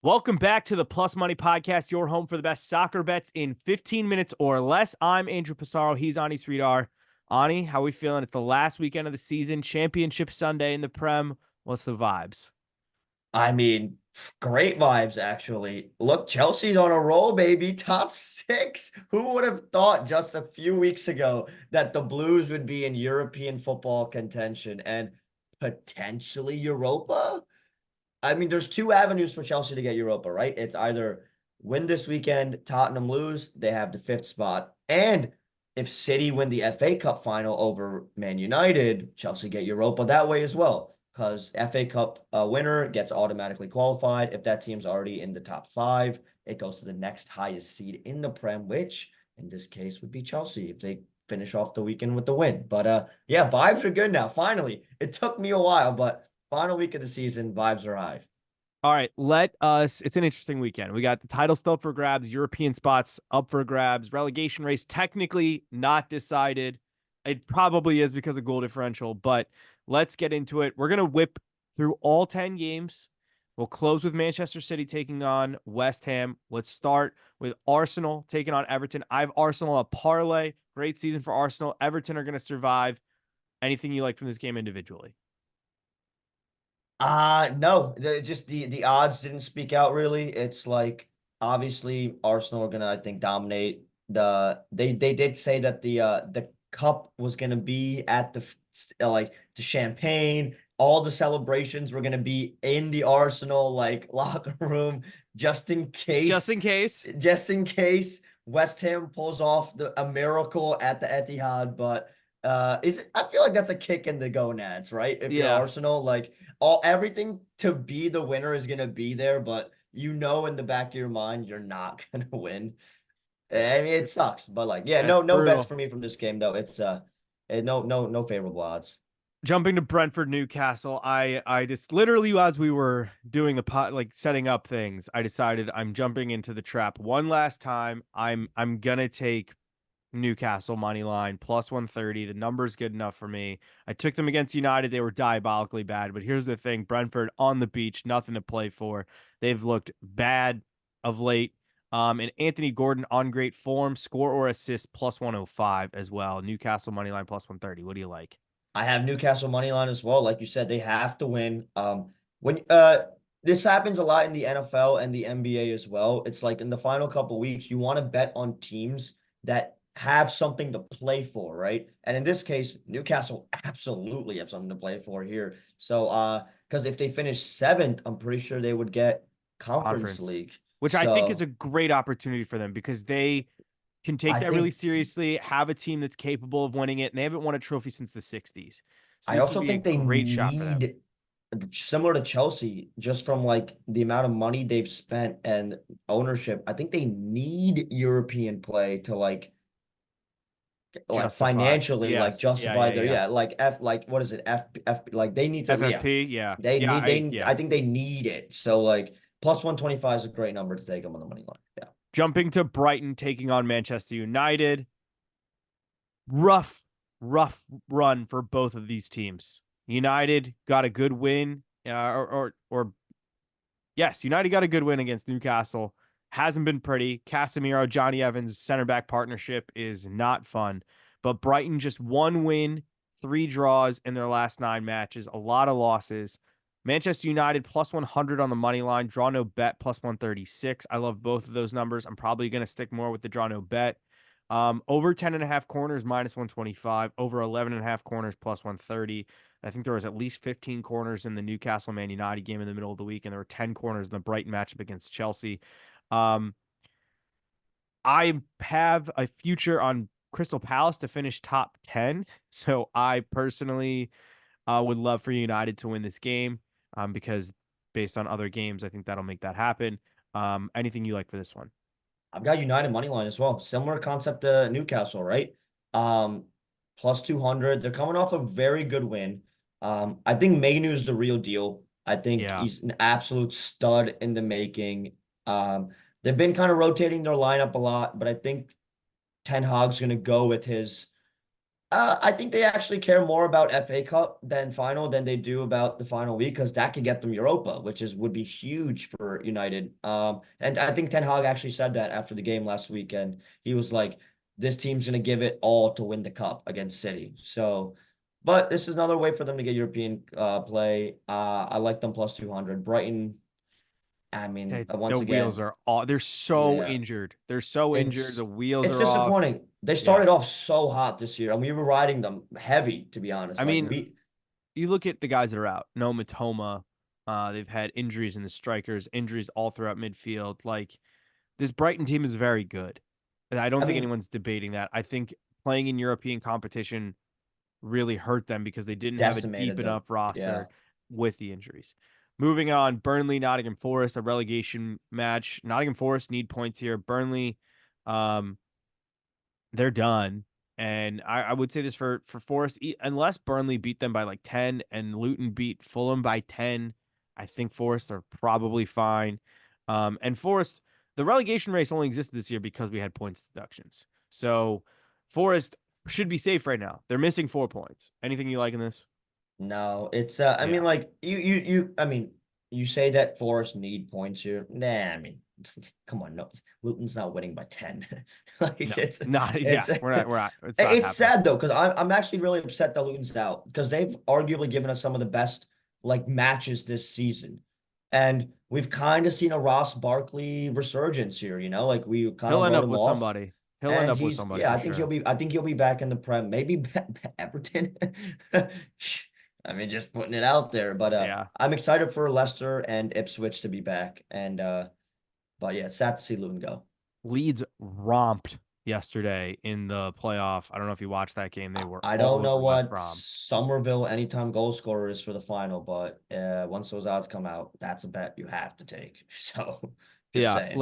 Welcome back to the Plus Money Podcast, your home for the best soccer bets in 15 minutes or less. I'm Andrew Passaro. He's Ani Sridhar. Ani, how we feeling? It's the last weekend of the season, Championship Sunday in the Prem. What's the vibes? I mean, great vibes, actually. Look, Chelsea's on a roll, baby. Top six. Who would have thought just a few weeks ago that the Blues would be in European football contention and potentially Europa? I mean, there's two avenues for Chelsea to get Europa, right? It's either win this weekend, Tottenham lose, they have the fifth spot. And if City win the FA Cup final over Man United, Chelsea get Europa that way as well. Because FA Cup winner gets automatically qualified. If that team's already in the top five, it goes to the next highest seed in the Prem, which in this case would be Chelsea if they finish off the weekend with the win. But yeah, vibes are good now. Finally, it took me a while, but final week of the season, vibes are high. All right, it's an interesting weekend. We got the title still up for grabs, European spots up for grabs, relegation race technically not decided. It probably is because of goal differential, but let's get into it. We're going to whip through all 10 games. We'll close with Manchester City taking on West Ham. Let's start with Arsenal taking on Everton. I have Arsenal a parlay. Great season for Arsenal. Everton are going to survive. Anything you like from this game individually? No, just the odds didn't speak out really. It's like obviously Arsenal are gonna, I think, dominate they did say that the cup was gonna be at like the champagne, all the celebrations were gonna be in the Arsenal like locker room Just in case. just in case West Ham pulls off a miracle at the Etihad, but I feel like that's a kick in the gonads, right? If you're Yeah. Arsenal, like everything to be the winner is gonna be there, but you know in the back of your mind you're not gonna win. I mean, it sucks, but like, yeah, That's no bets brutal. for me from this game though. No favorable odds. Jumping to Brentford, Newcastle. I just literally as we were doing the pot, like setting up things, I decided I'm jumping into the trap one last time. I'm gonna take Newcastle money line plus 130. The number's good enough for me. I took them against United. They were diabolically bad, but here's the thing: Brentford on the beach, nothing to play for. They've looked bad of late. And Anthony Gordon on great form, score or assist plus 105 as well. Newcastle money line plus 130. What do you like? I have Newcastle money line as well. Like you said, they have to win. When this happens a lot in the NFL and the NBA as well. It's like in the final couple weeks, you want to bet on teams that have something to play for, right? And in this case, Newcastle absolutely have something to play for here. So because if they finish seventh, I'm pretty sure they would get Conference Conference, League. which I think is So a great opportunity for them because they can take I that really think seriously, have a team that's capable of winning it, and they haven't won a trophy since the 60s. So I this would also be a think they great shot for them. need, similar to Chelsea, just from like the amount of money they've spent and ownership. I think they need European play to like Justify. financially like Yes. Yeah, justify yeah, their, yeah. yeah, like like what is it, like they need to, yeah, FFP, yeah. Yeah, I think they need it. So like plus 125 is a great number to take them on the money line. Yeah. Jumping to Brighton taking on Manchester United. Rough, rough run for both of these teams. United got a good win, or yes, United got a good win against Newcastle. Hasn't been pretty. Casemiro, Johnny Evans center back partnership is not fun. But Brighton just one win, three draws in their last nine matches, a lot of losses. Manchester United plus 100 on the money line, draw no bet plus 136. I love both of those numbers. I'm probably going to stick more with the draw no bet. Over 10.5 corners minus 125, over 11.5 corners plus 130. I think there was at least 15 corners in the Newcastle Man United game in the middle of the week, and there were 10 corners in the Brighton matchup against Chelsea. Um, I have a future on Crystal Palace to finish top 10. So I personally would love for United to win this game because based on other games, I think that'll make that happen. Anything you like for this one? I've got United money line as well. Similar concept to Newcastle, right? Um, plus 200. They're coming off a very good win. I think Mainu is the real deal. I think Yeah. he's an absolute stud in the making. They've been kind of rotating their lineup a lot, but I think Ten Hag's going to go with his I think they actually care more about FA Cup than they do about the final week because that could get them Europa, which is would be huge for United. And I think Ten Hag actually said that after the game last weekend. He was like, "This team's gonna give it all to win the cup against City." So, but this is another way for them to get European play. I like them plus 200. Brighton. I mean, The once wheels again, are all they're so yeah. injured. They're so injured. The It's wheels it's are off. disappointing. They Yeah. started off so hot this year, and we were riding them heavy, to be I honest. Like mean, we, you look at the guys that are out. No Matoma. They've had injuries in the strikers, injuries all throughout midfield. Like this Brighton team is very good. And I don't I think mean, anyone's debating that. I think playing in European competition really hurt them because they didn't have a deep decimated them. enough roster Yeah. with the injuries. Moving on, Burnley, Nottingham Forest, a relegation match. Nottingham Forest need points here. Burnley, um, they're done. And I would say this for Forest, unless Burnley beat them by like 10 and Luton beat Fulham by 10, I think Forest are probably fine. And Forest, the relegation race only existed this year because we had points deductions. So Forest should be safe right now. They're missing 4 points. Anything you like in this? No, it's I mean Yeah. like I mean you say that Forest need points here. Nah, I mean come on, no. Luton's not winning by 10. No, Like not yeah. it's We're not. It's not it's happening. sad though because I'm actually really upset that Luton's out because they've arguably given us some of the best like matches this season. And we've kind of seen a Ross Barkley resurgence here, like we kind He'll of end wrote up him with off. somebody. He'll end And up with he's somebody yeah, for I think he'll sure. be I think he'll be back in the Prem. Maybe Everton. I mean, just putting it out there. But Yeah. I'm excited for Leicester and Ipswich to be back. And but yeah, it's sad to see Luton go. Leeds romped yesterday in the playoff. I don't know if you watched that game. They were I all don't know over West what Brom. Somerville anytime goal scorer is for the final, but once those odds come out, that's a bet you have to take. So just Yeah, saying.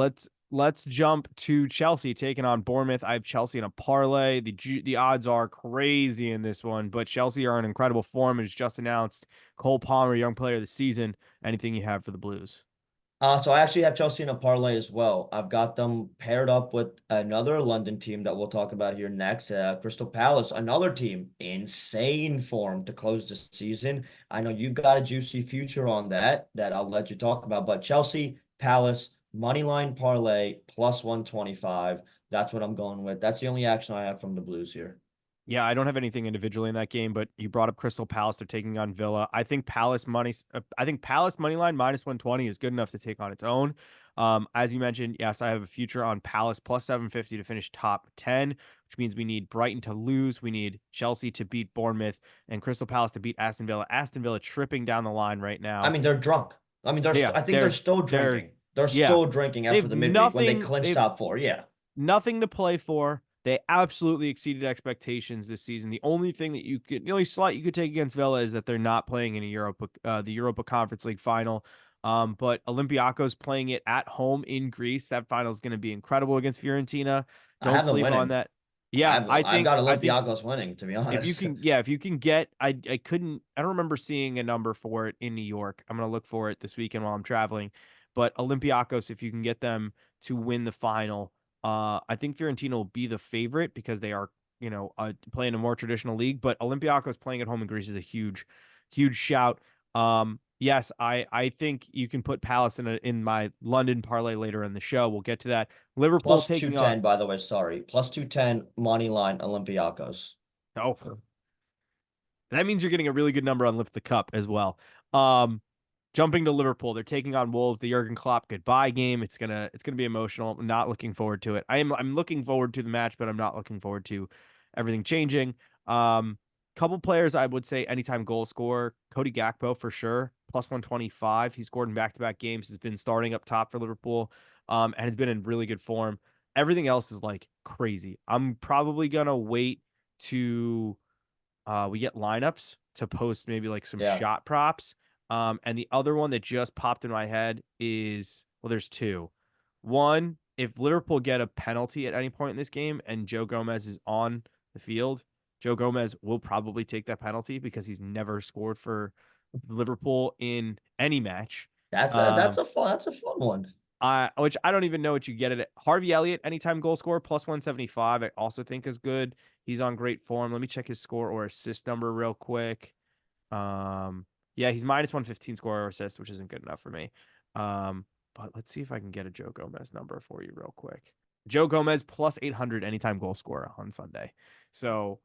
let's jump to Chelsea taking on Bournemouth. I have Chelsea in a parlay. The odds are crazy in this one, but Chelsea are in incredible form. It's just announced Cole Palmer, young player of the season. Anything you have for the Blues? So I actually have Chelsea in a parlay as well. I've got them paired up with another London team that we'll talk about here next, Crystal Palace, another team, insane form to close the season. I know you've got a juicy future on that I'll let you talk about, but Chelsea, Palace, money line parlay plus 125. That's what I'm going with. That's the only action I have from the Blues here. Yeah, I don't have anything individually in that game, but you brought up Crystal Palace. They're taking on Villa. I think Palace money. I think Palace money line minus 120 is good enough to take on its own. As you mentioned, yes, I have a future on Palace plus 750 to finish top 10, which means we need Brighton to lose, we need Chelsea to beat Bournemouth, and Crystal Palace to beat Aston Villa. Aston Villa tripping down the line right I now. mean, they're drunk. I mean, Yeah, I think they're still they're drinking. They're yeah, still drinking after they've the midweek when they nothing. clinched They've top four. Yeah. nothing to play for. They absolutely exceeded expectations this season. The only slight you could take against Villa is that they're not playing in the Europa Conference League final. But Olympiacos playing it at home in Greece. That final is going to be incredible against Fiorentina. I Don't have them sleep on winning. that. Yeah, I've got I think Olympiacos winning, to be if you honest. can, yeah, if you can get, I don't remember seeing a number for it in New York. I'm gonna look for it this weekend while I'm traveling. But Olympiacos, if you can get them to win the final, I think Fiorentina will be the favorite because they are, playing a more traditional league. But Olympiacos playing at home in Greece is a huge shout. Yes, I think you can put Palace in my London parlay later in the show. We'll get to that. Liverpool Plus taking on 210, by the way, sorry. Plus 210 money line Olympiacos. oh that means you're getting a really good number on Lift the Cup as well. Um, Jumping to Liverpool, they're taking on Wolves, the Jurgen Klopp goodbye game. It's gonna be emotional. I'm not looking forward to it. I'm looking forward to the match, but I'm not looking forward to everything changing. Couple players I would say anytime goal scorer, Cody Gakpo for sure, plus 125. He scored in back-to-back games, has been starting up top for Liverpool, and has been in really good form. Everything else is like crazy. I'm probably gonna wait to we get lineups to post maybe like some Yeah. shot props. And the other one that just popped in my head is well, there's two. One, if Liverpool get a penalty at any point in this game and Joe Gomez is on the field, Joe Gomez will probably take that penalty because he's never scored for Liverpool in any match. That's Um, a fun one. Which I don't even know what you get at it. Harvey Elliott, anytime goal scorer, plus 175, I also think is good. He's on great form. Let me check his score or assist number real quick. Yeah, he's minus 115 score or assist, which isn't good enough for me. But let's see if I can get a Joe Gomez number for you real quick. Joe Gomez plus 800 anytime goal scorer on Sunday. So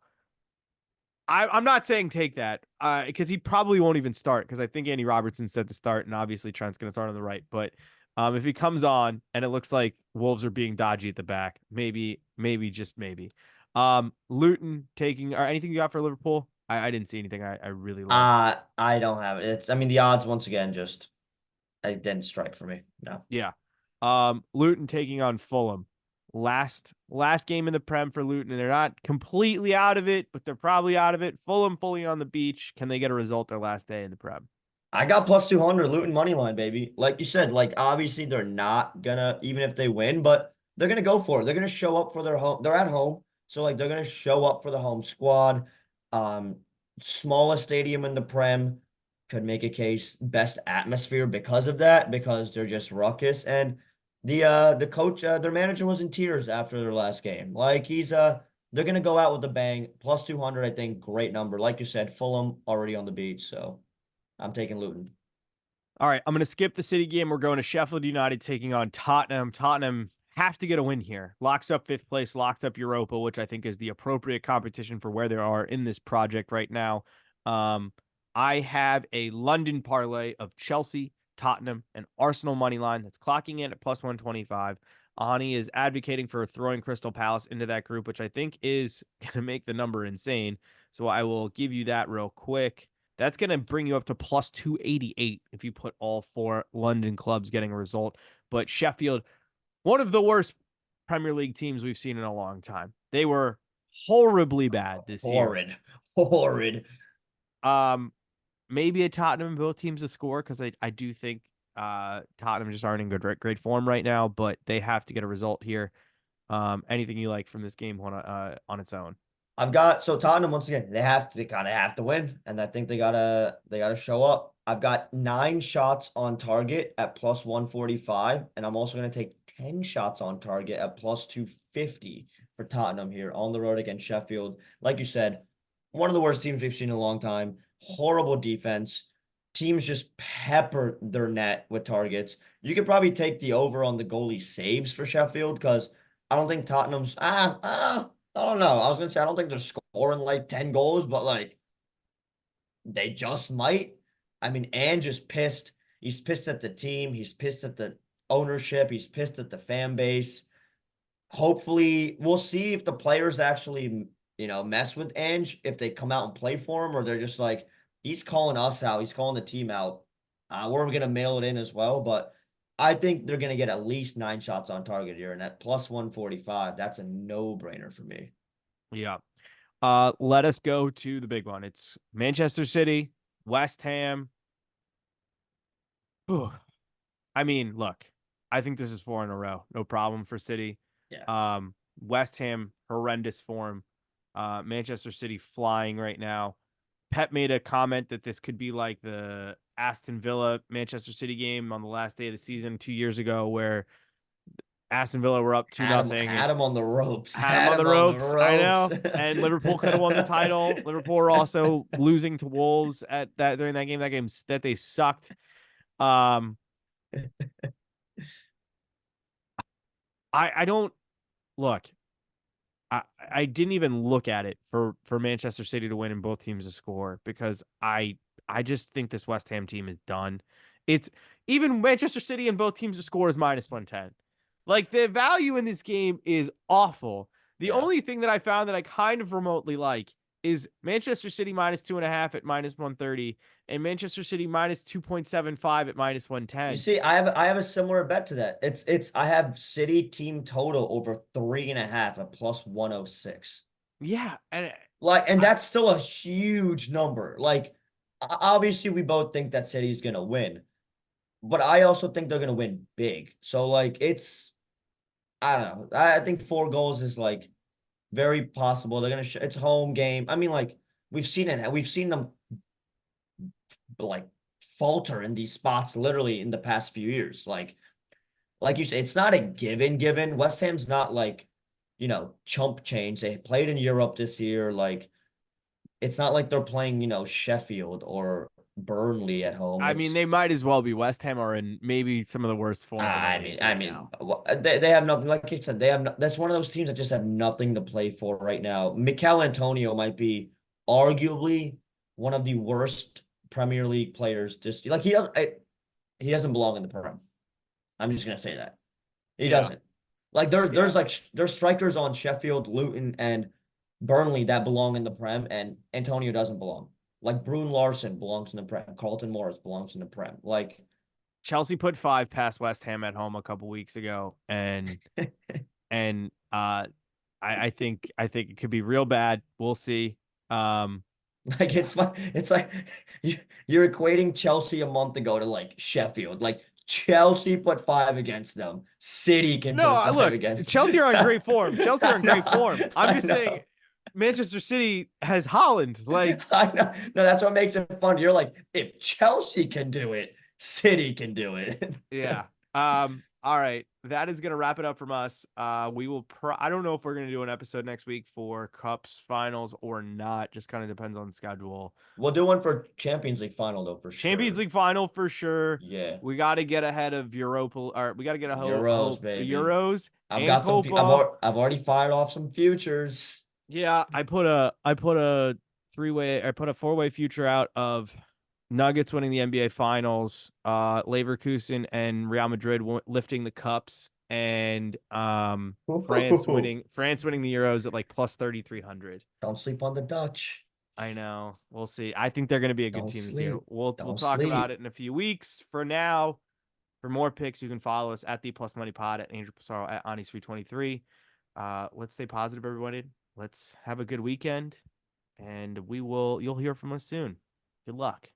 I'm not saying take that because he probably won't even start because I think Andy Robertson said to start, and obviously Trent's going to start on the right. But if he comes on and it looks like Wolves are being dodgy at the back, maybe just maybe. Luton taking or anything you got for Liverpool? I didn't see anything I really like. I don't have it. I mean, the odds once again just it didn't strike for me. No. Yeah. Luton taking on Fulham. Last game in the Prem for Luton, and they're not completely out of it, but they're probably out of it. Fulham fully on the beach. Can they get a result their last day in the Prem? I got plus 200 Luton money line, baby. Like you said, like obviously they're not gonna, even if they win, but they're gonna go for it. They're gonna show up for their home. They're at home. So like they're gonna show up for the home squad. Um, Smallest stadium in the Prem could make a case best atmosphere because of that, because they're just ruckus. And the coach, their manager was in tears after their last game. Like they're gonna go out with a bang. Plus 200, I think, great number. Like you said, Fulham already on the beach, so I'm taking Luton. All right, I'm going to skip the City game. We're going to Sheffield United taking on Tottenham. Tottenham have to get a win here. Locks up fifth place, locks up Europa, which I think is the appropriate competition for where they are in this project right now. Um, I have a London parlay of Chelsea, Tottenham, and Arsenal money line that's clocking in at plus 125. Ani is advocating for throwing Crystal Palace into that group, which I think is going to make the number insane. So I will give you that real quick. That's going to bring you up to plus 288 if you put all four London clubs getting a result. But Sheffield, one of the worst Premier League teams we've seen in a long time. They were horribly bad this year. Horrid. Horrid. Um, Maybe a Tottenham both teams to score because I do think Tottenham just aren't in great form right now, but they have to get a result here. Anything you like from this game on its own? I've got so Tottenham once again, they kind of have to win, and I think they gotta show up. I've got 9 shots on target at plus 145, and I'm also gonna take 10 shots on target at plus 250 for Tottenham here on the road against Sheffield. Like you said, one of the worst teams we've seen in a long time. Horrible defense. Teams just pepper their net with targets. You could probably take the over on the goalie saves for Sheffield because I don't think Tottenham's I don't know. I was gonna say I don't think they're scoring like 10 goals, but like they just might. I mean, Ange is pissed. He's pissed at the team. He's pissed at the ownership. He's pissed at the fan base. Hopefully, we'll see if the players actually, mess with Ange, if they come out and play for him, or they're just like, he's calling us out. He's calling the team out. We're gonna mail it in as well, but I think they're gonna get at least 9 shots on target here, and at plus 145, that's a no-brainer for me. Yeah. Let us go to the big one. It's Manchester City, West Ham. Whew. I mean, look, I think this is 4 in a row. No problem for City. Yeah. West Ham, horrendous form. Manchester City flying right now. Pep made a comment that this could be like the Aston Villa Manchester City game on the last day of the season 2 years ago, where Aston Villa were up 2-0 and Had him on the ropes. had him Had on the him on the ropes. I ropes. know. And Liverpool could have won the title. Liverpool were also losing to Wolves at that during that game. That game that they sucked. Um, I don't look. I didn't even look at it for Manchester City to win and both teams to score because I just think this West Ham team is done. It's even Manchester City and both teams to score is minus 110. Like the value in this game is awful. The Yeah. only thing that I found that I kind of remotely like is Manchester City minus 2.5 at minus 130 and Manchester City minus 2.75 at minus You 110. see, I have a similar bet to that. It's I have City team total over 3.5 at plus 106. Yeah, and Like, and I, that's still a huge number. Like, obviously we both think that City's gonna win, but I also think they're gonna win big. So like I don't know. I think 4 goals is like very possible. They're gonna it's home game. I mean, like we've seen it. We've seen them like falter in these spots literally in the past few years. Like like you said, it's not a given. West Ham's not like, chump change. They played in Europe this year. Like, it's not like they're playing, Sheffield or Burnley at home. I mean, It's they might as well be. West Ham are in maybe some of the worst form in the I league mean, I right mean, now. they have nothing. Like you said, they have that's one of those teams that just have nothing to play for right now. Mikel Antonio might be arguably one of the worst Premier League players. Just like he doesn't belong in the Prem. I'm just gonna say that he Yeah, doesn't. Like there's yeah. like there's strikers on Sheffield, Luton, and Burnley that belong in the Prem, and Antonio doesn't belong. Like Brune Larson belongs in the Prem. Carlton Morris belongs in the Prem. Like Chelsea put 5 past West Ham at home a couple weeks ago, and I think it could be real bad. We'll see. Um, Like yeah. it's like you're equating Chelsea a month ago to like Sheffield. Like Chelsea put 5 against them. City can No, put 5 look, against Chelsea them. are in great form. Chelsea are I in know, great form. I'm I just saying, know, Manchester City has Holland. Like, I know. No, that's what makes it fun. You're like, if Chelsea can do it, City can do it. yeah. All right. That is gonna wrap it up from us. We will I don't know if we're gonna do an episode next week for Cups finals or not. Just kind of depends on schedule. We'll do one for Champions League final though, for Champions sure. League final for sure. Yeah. We got to get ahead of Europa, or we got to get a Euros, hope baby. Euros I've and got some Copa. I've already fired off some futures. Yeah, I put a three-way, I put a four-way future out of Nuggets winning the NBA Finals, Leverkusen and Real Madrid lifting the cups, and France winning the Euros at like plus 3,300. Don't sleep on the Dutch. I know. We'll see. I think they're going to be a good Don't team this year. sleep. We'll Don't talk about sleep. it in a few weeks. For now, for more picks, you can follow us at the Plus Money Pod, at Andrew Passaro, at Ani Sridhar 23. Let's stay positive, everybody. Let's have a good weekend, and you'll hear from us soon. Good luck.